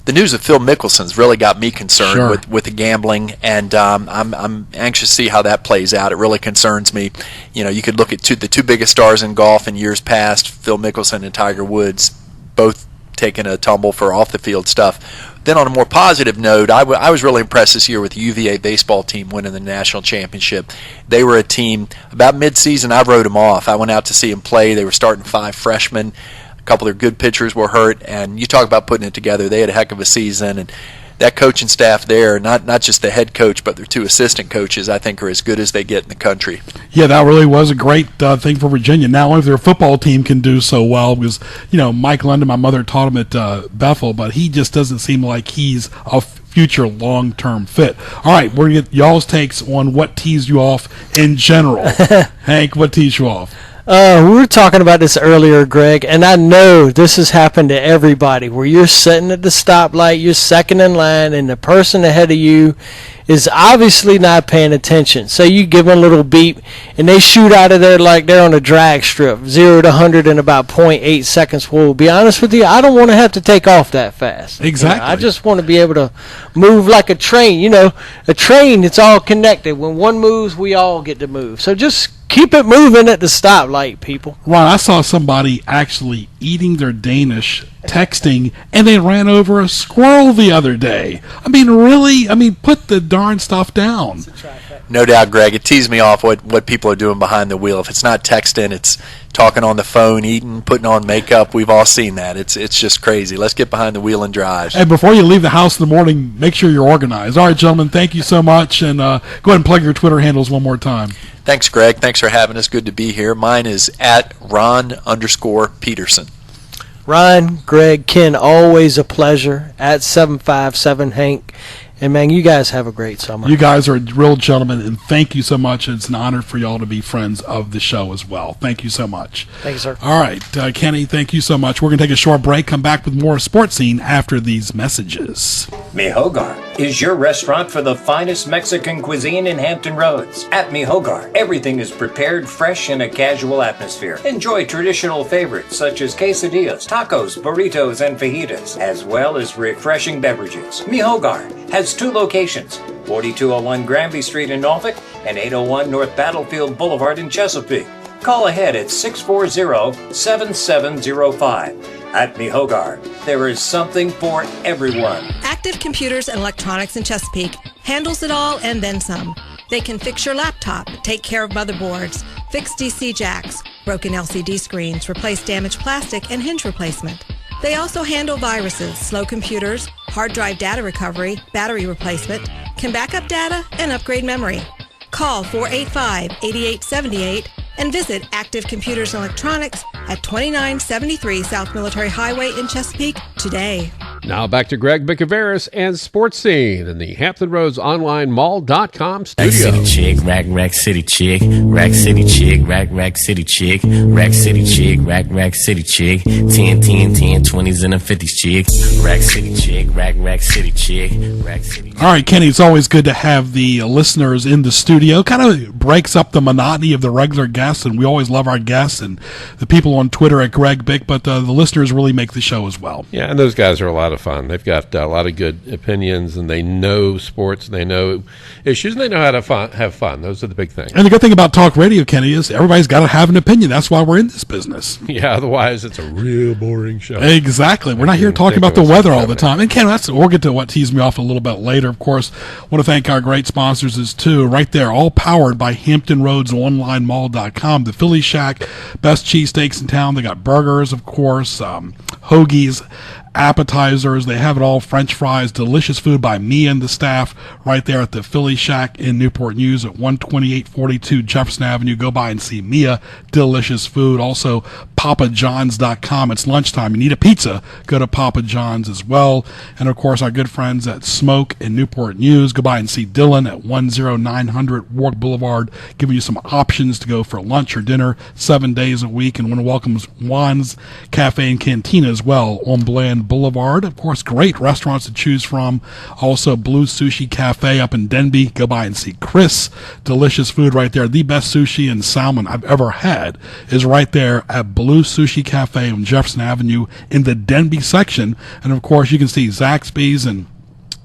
The news of Phil Mickelson's really got me concerned with the gambling, and I'm anxious to see how that plays out. It really concerns me. You know, you could look at the 2 biggest stars in golf in years past, Phil Mickelson and Tiger Woods, both taking a tumble for off-the-field stuff. Then on a more positive note, I was really impressed this year with the UVA baseball team winning the national championship. They were a team, about mid-season, I wrote them off. I went out to see them play. They were starting 5 freshmen. A couple of their good pitchers were hurt, and you talk about putting it together. They had a heck of a season, and that coaching staff there, not just the head coach, but their 2 assistant coaches, I think are as good as they get in the country. Yeah, that really was a great thing for Virginia. Not only their football team can do so well, because, Mike London, my mother taught him at Bethel, but he just doesn't seem like he's a future long-term fit. All right, we're going to get y'all's takes on what tees you off in general. Hank, what tees you off? We were talking about this earlier, Greg, and I know this has happened to everybody, where you're sitting at the stoplight, you're second in line, and the person ahead of you is obviously not paying attention. So you give them a little beep, and they shoot out of there like they're on a drag strip, 0 to 100 in about 0.8 seconds. Well, to be honest with you, I don't want to have to take off that fast. Exactly. I just want to be able to move like a train. A train, it's all connected. When one moves, we all get to move. So just keep it moving at the stoplight, people. Ron, I saw somebody actually eating their Danish, texting, and they ran over a squirrel the other day. I mean, really? Put the darn stuff down. No doubt, Greg. It teased me off what people are doing behind the wheel. If it's not texting, it's talking on the phone, eating, putting on makeup. We've all seen that. It's just crazy. Let's get behind the wheel and drive. And before you leave the house in the morning, make sure you're organized. All right, gentlemen, thank you so much. And go ahead and plug your Twitter handles one more time. Thanks, Greg. Thanks for having us. Good to be here. Mine is at Ron_Peterson. Ryan, Greg, Ken, always a pleasure. At 757 Hank. And, man, you guys have a great summer. You guys are real gentlemen, and thank you so much. It's an honor for y'all to be friends of the show as well. Thank you so much. Thank you, sir. All right, Kenny, thank you so much. We're going to take a short break, come back with more Sports Scene after these messages. Mi Hogar is your restaurant for the finest Mexican cuisine in Hampton Roads. At Mi Hogar, everything is prepared fresh in a casual atmosphere. Enjoy traditional favorites such as quesadillas, tacos, burritos, and fajitas, as well as refreshing beverages. Mi Hogar has 2 locations, 4201 Granby Street in Norfolk and 801 North Battlefield Boulevard in Chesapeake. Call ahead at 640-7705. At Mi Hogar, there is something for everyone. Active Computers and Electronics in Chesapeake handles it all and then some. They can fix your laptop, take care of motherboards, fix DC jacks, broken LCD screens, replace damaged plastic, and hinge replacement. They also handle viruses, slow computers, hard drive data recovery, battery replacement, can back up data, and upgrade memory. Call 485-8878 and visit Active Computers and Electronics at 2973 South Military Highway in Chesapeake today. Now back to Greg Bicouvaris and Sports Scene in the Hampton Roads Online Mall.com studio. Rack City chick, rack city chick, rack city chick, rack city chick, rack city chick, rack city chick, 10, 20s and the 50s chick, rack city chick, rack city chick, rack city. All right, Kenny, it's always good to have the listeners in the studio. Kind of breaks up the monotony of the regular guests, and we always love our guests and the people on Twitter at Greg Bick, but the listeners really make the show as well. Yeah, and those guys are a lot of fun. They've got a lot of good opinions, and they know sports, and they know issues, and they know how to have fun. Those are the big things. And the good thing about talk radio, Kenny, is everybody's got to have an opinion. That's why we're in this business. Yeah, otherwise it's a real boring show. Exactly. We're not here talking about the weather all the time. And Ken, we'll get to what teased me off a little bit later. Of course, want to thank our great sponsors as too. Right there, all powered by HamptonRoadsOnlineMall.com. The Philly Shack, best cheesesteaks in town. They got burgers, of course, hoagies, appetizers. They have it all. French fries, delicious food by me and the staff right there at the Philly Shack in Newport News at 12842 Jefferson Avenue. Go by and see Mia. Delicious food. Also, PapaJohns.com. It's lunchtime. You need a pizza, go to Papa John's as well. And, of course, our good friends at Smoke in Newport News. Go by and see Dylan at 10900 Warwick Boulevard, giving you some options to go for lunch or dinner 7 days a week. And want to welcome Juan's Cafe and Cantina as well on Bland Boulevard. Of course, great restaurants to choose from. Also, Blue Sushi Cafe up in Denby. Go by and see Chris. Delicious food right there. The best sushi and salmon I've ever had is right there at Blue Sushi Cafe on Jefferson Avenue in the Denby section. And of course, you can see Zaxby's and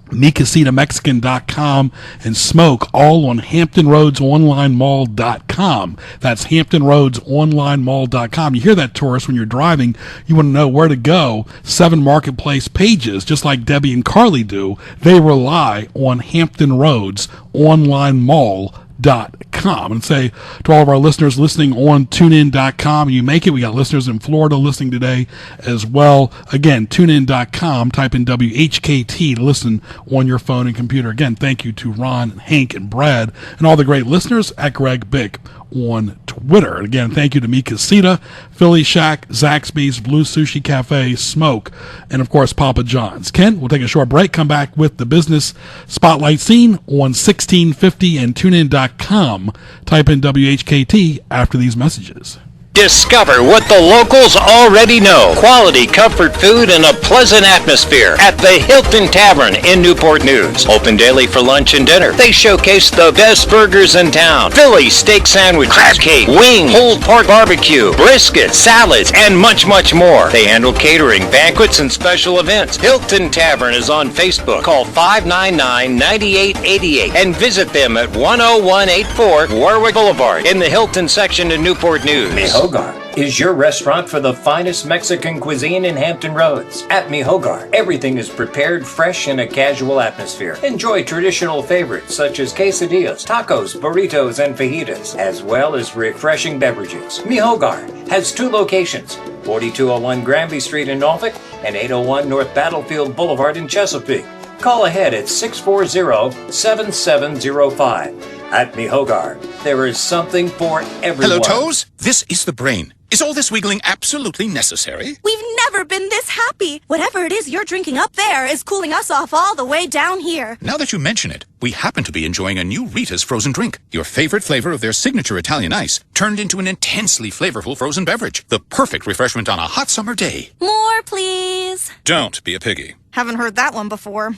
MiCasinaMexican.com and Smoke all on HamptonRoadsOnlineMall.com. That's HamptonRoadsOnlineMall.com. You hear that, tourist, when you're driving, you want to know where to go. 7 marketplace pages, just like Debbie and Carly do. They rely on HamptonRoadsOnlineMall.com. And say to all of our listeners listening on TuneIn.com, you make it. We got listeners in Florida listening today as well. Again, TuneIn.com, type in WHKT to listen on your phone and computer. Again, thank you to Ron, and Hank, and Brad, and all the great listeners at Greg Bick on Twitter. And again, thank you to Mi Casita, Philly Shack, Zaxby's, Blue Sushi Cafe, Smoke, and of course Papa John's. Ken, we'll take a short break, come back with the business spotlight scene on 1650 and TuneIn.com. Type in WHKT after these messages. Discover what the locals already know. Quality comfort food and a pleasant atmosphere at the Hilton Tavern in Newport News. Open daily for lunch and dinner. They showcase the best burgers in town. Philly steak sandwich, crab cake, wing, pulled pork barbecue, brisket, salads, and much, much more. They handle catering, banquets, and special events. Hilton Tavern is on Facebook. Call 599-9888 and visit them at 10184 Warwick Boulevard in the Hilton section in Newport News. Hogar is your restaurant for the finest Mexican cuisine in Hampton Roads. At Mi Hogar, everything is prepared fresh in a casual atmosphere. Enjoy traditional favorites such as quesadillas, tacos, burritos, and fajitas, as well as refreshing beverages. Mi Hogar has 2 locations, 4201 Granby Street in Norfolk and 801 North Battlefield Boulevard in Chesapeake. Call ahead at 640-7705. At Mi Hogar, there is something for everyone. Hello, Toes. This is the brain. Is all this wiggling absolutely necessary? We've never been this happy. Whatever it is you're drinking up there is cooling us off all the way down here. Now that you mention it, we happen to be enjoying a new Rita's frozen drink. Your favorite flavor of their signature Italian ice turned into an intensely flavorful frozen beverage. The perfect refreshment on a hot summer day. More, please. Don't be a piggy. Haven't heard that one before.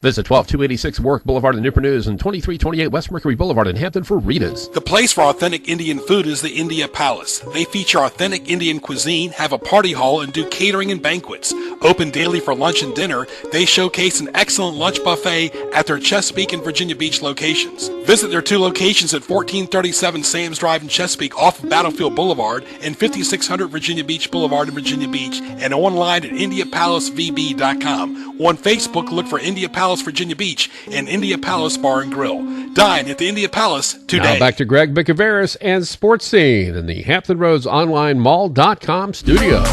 Visit 12286 Warwick Boulevard in Newport News and 2328 West Mercury Boulevard in Hampton for Rita's. The place for authentic Indian food is the India Palace. They feature authentic Indian cuisine, have a party hall, and do catering and banquets. Open daily for lunch and dinner, they showcase an excellent lunch buffet at their Chesapeake and Virginia Beach locations. Visit their 2 locations at 1437 Sam's Drive in Chesapeake off of Battlefield Boulevard and 5600 Virginia Beach Boulevard in Virginia Beach, and online at IndiaPalaceVB.com. On Facebook, look for India Palace Virginia Beach and India Palace Bar and Grill. Dine at the India Palace today. Now back to Greg Bicouvaris and Sports Scene in the Hampton Roads Online Mall.com studio.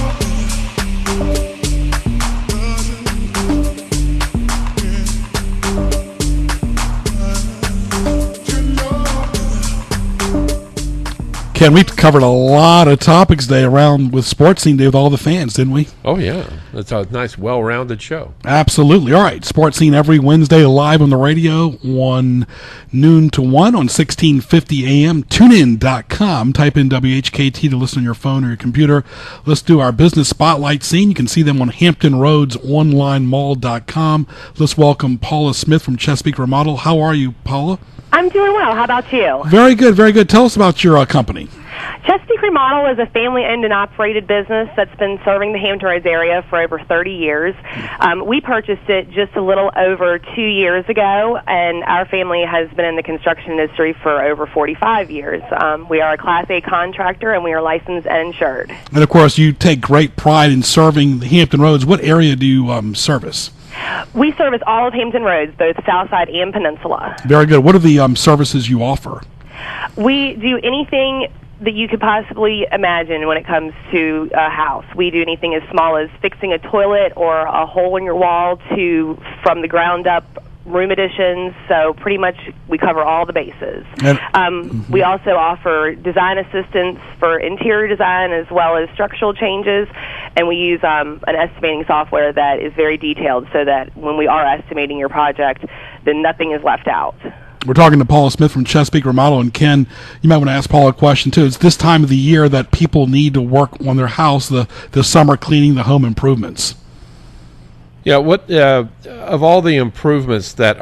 Ken, we covered a lot of topics today around with Sports Scene Day with all the fans, didn't we? Oh, yeah. It's a nice, well-rounded show. Absolutely. All right. Sports Scene every Wednesday live on the radio, 1 noon to 1 on 1650 AM. TuneIn.com. Type in WHKT to listen on your phone or your computer. Let's do our business spotlight scene. You can see them on HamptonRoadsOnlineMall.com. Let's welcome Paula Smith from Chesapeake Remodel. How are you, Paula? I'm doing well. How about you? Very good, very good. Tell us about your company. Chesapeake Remodel is a family-owned and operated business that's been serving the Hampton Roads area for over 30 years. We purchased it just a little over 2 years ago, and our family has been in the construction industry for over 45 years. We are a Class A contractor, and we are licensed and insured. And, of course, you take great pride in serving the Hampton Roads. What area do you service? We service all of Hampton Roads, both South Side and Peninsula. Very good. What are the services you offer? We do anything that you could possibly imagine when it comes to a house. We do anything as small as fixing a toilet or a hole in your wall to from the ground up room additions. So pretty much we cover all the bases. We also offer design assistance for interior design as well as structural changes, and we use an estimating software that is very detailed so that when we are estimating your project, then nothing is left out. We're talking to Paula Smith from Chesapeake Remodel, and Ken, you might want to ask Paula a question too. It's this time of the year that people need to work on their house, the summer cleaning, the home improvements. Yeah, what of all the improvements that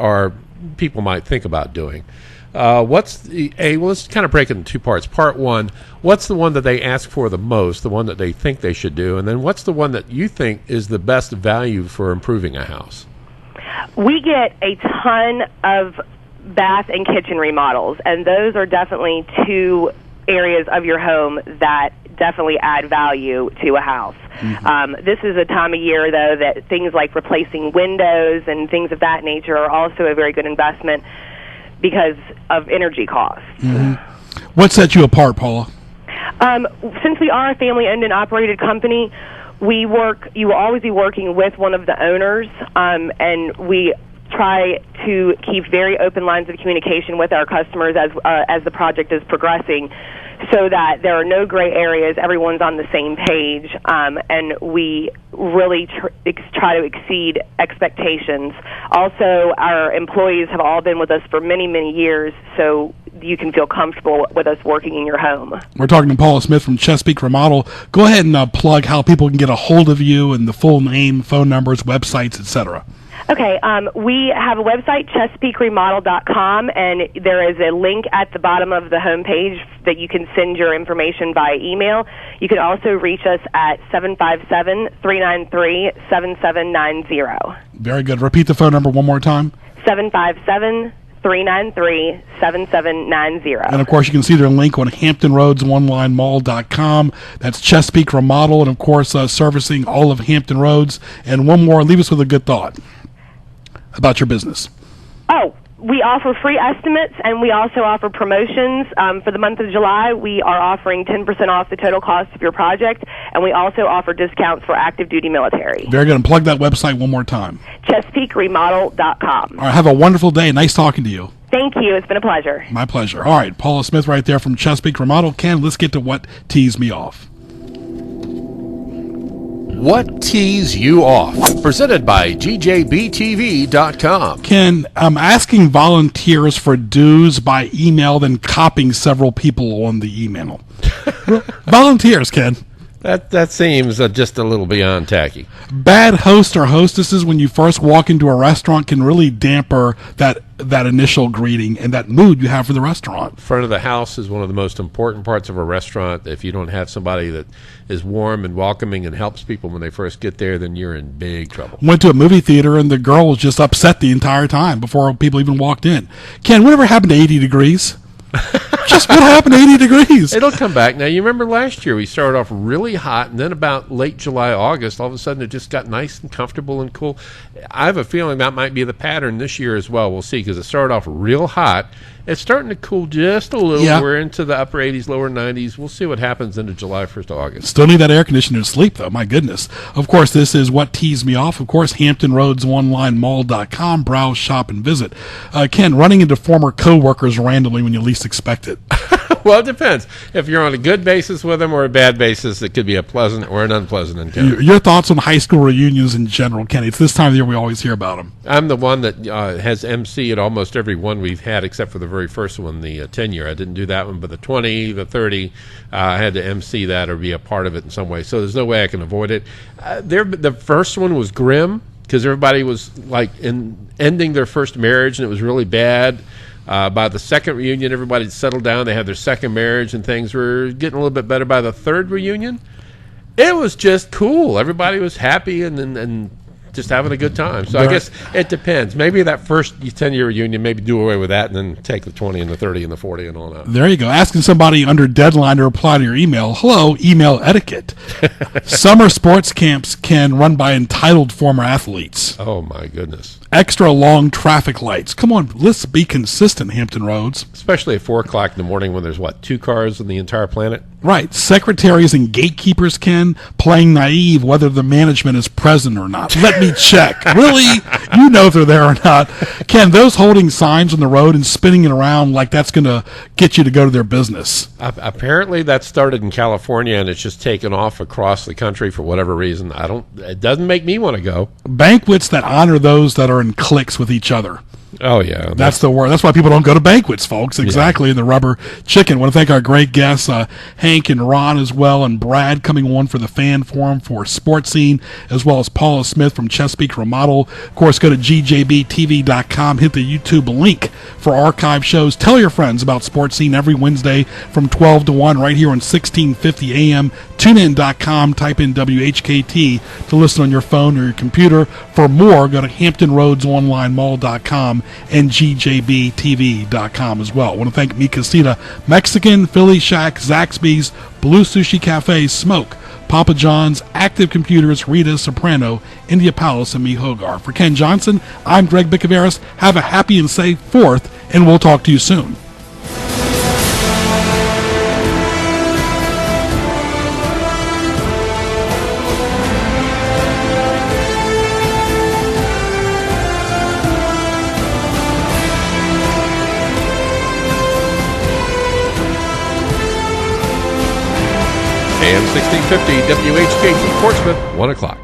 people might think about doing, let's kind of break it into two parts. Part one, what's the one that they ask for the most, the one that they think they should do, and then what's the one that you think is the best value for improving a house? We get a ton of bath and kitchen remodels, and those are definitely two areas of your home that definitely add value to a house. This is a time of year, though, that things like replacing windows and things of that nature are also a very good investment because of energy costs. What sets you apart, Paula? Since we are a family-owned and operated company, you will always be working with one of the owners, and we try to keep very open lines of communication with our customers as the project is progressing, so that there are no gray areas, everyone's on the same page, and we really try to exceed expectations. Also, our employees have all been with us for many, many years, so you can feel comfortable with us working in your home. We're talking to Paula Smith from Chesapeake Remodel. Go ahead and plug how people can get a hold of you and the full name, phone numbers, websites, etc. Okay, we have a website, ChesapeakeRemodel.com, and there is a link at the bottom of the homepage that you can send your information by email. You can also reach us at 757-393-7790. Very good. Repeat the phone number one more time. 757-393-7790. And, of course, you can see their link on HamptonRoadsOnlineMall.com. That's Chesapeake Remodel, and, of course, servicing all of Hampton Roads. And one more, leave us with a good thought about your business. Oh, we offer free estimates, and we also offer promotions. For the month of July, we are offering 10% off the total cost of your project, and we also offer discounts for active duty military. Very good. And plug that website one more time. ChesapeakeRemodel.com. All right, have a wonderful day. Nice talking to you. Thank you. It's been a pleasure. My pleasure. All right, Paula Smith right there from Chesapeake Remodel. Ken, let's get to what teased me off. What Tees You Off? Presented by GJBTV.com. Ken, I'm asking volunteers for dues by email, then copying several people on the email. Volunteers, Ken. That seems just a little beyond tacky. Bad hosts or hostesses when you first walk into a restaurant can really damper that initial greeting and that mood you have for the restaurant. Front of the house is one of the most important parts of a restaurant. If you don't have somebody that is warm and welcoming and helps people when they first get there, then you're in big trouble. Went to a movie theater and the girl was just upset the entire time before people even walked in. Ken, whatever happened to 80 degrees? Just what happened to 80 degrees? It'll come back. Now, you remember last year we started off really hot, and then about late July, August, all of a sudden it just got nice and comfortable and cool. I have a feeling that might be the pattern this year as well. We'll see, because it started off real hot. It's starting to cool just a little. Yeah. We're into the upper 80s, lower 90s. We'll see what happens into July 1st to August. Still need that air conditioner to sleep, though. My goodness. Of course, this is what teased me off. Of course, HamptonRoadsOnlineMall.com. Browse, shop, and visit. Ken, running into former co-workers randomly when you least expect it. Well, it depends. If you're on a good basis with them or a bad basis, it could be a pleasant or an unpleasant encounter. Your thoughts on high school reunions in general, Kenny? It's this time of the year we always hear about them. I'm the one that has MC at almost every one we've had, except for the very first one, the 10-year. I didn't do that one, but the 20, the 30, I had to MC that or be a part of it in some way. So there's no way I can avoid it. The first one was grim because everybody was like ending their first marriage, and it was really bad. By the second reunion, everybody settled down. They had their second marriage, and things were getting a little bit better. By the third reunion, it was just cool. Everybody was happy and just having a good time. So I guess it depends. Maybe that first 10-year reunion, maybe do away with that and then take the 20 and the 30 and the 40 and all that. There you go. Asking somebody under deadline to reply to your email. Hello, email etiquette. Summer sports camps can run by entitled former athletes. Oh, my goodness. Extra long traffic lights. Come on, let's be consistent, Hampton Roads. Especially at 4 o'clock in the morning when there's, 2 cars on the entire planet? Right. Secretaries and gatekeepers can, playing naive whether the management is present or not. Let me check. Really? You know if they're there or not. Ken, those holding signs on the road and spinning it around like that's going to get you to go to their business. Apparently that started in California and it's just taken off across the country for whatever reason. It doesn't make me want to go. Banquets that honor those that are in cliques with each other. Oh, yeah. That's the word. That's why people don't go to banquets, folks. Exactly. In the rubber chicken. I want to thank our great guests, Hank and Ron as well, and Brad coming on for the fan forum for Sports Scene, as well as Paula Smith from Chesapeake Remodel. Of course, go to gjbtv.com. Hit the YouTube link for archive shows. Tell your friends about Sports Scene every Wednesday from 12 to 1 right here on 1650 AM. TuneIn.com. Type in WHKT to listen on your phone or your computer. For more, go to HamptonRoadsOnlineMall.com and gjbtv.com as well. I want to thank Mi Casita Mexican, Philly Shack, Zaxby's, Blue Sushi Cafe, Smoke, Papa John's, Active Computers, Rita Soprano, India Palace, and me, Hogar. For Ken Johnson, I'm Greg Bicouvaris. Have a happy and safe 4th, and we'll talk to you soon. AM 1650 WHKT Portsmouth, 1 o'clock.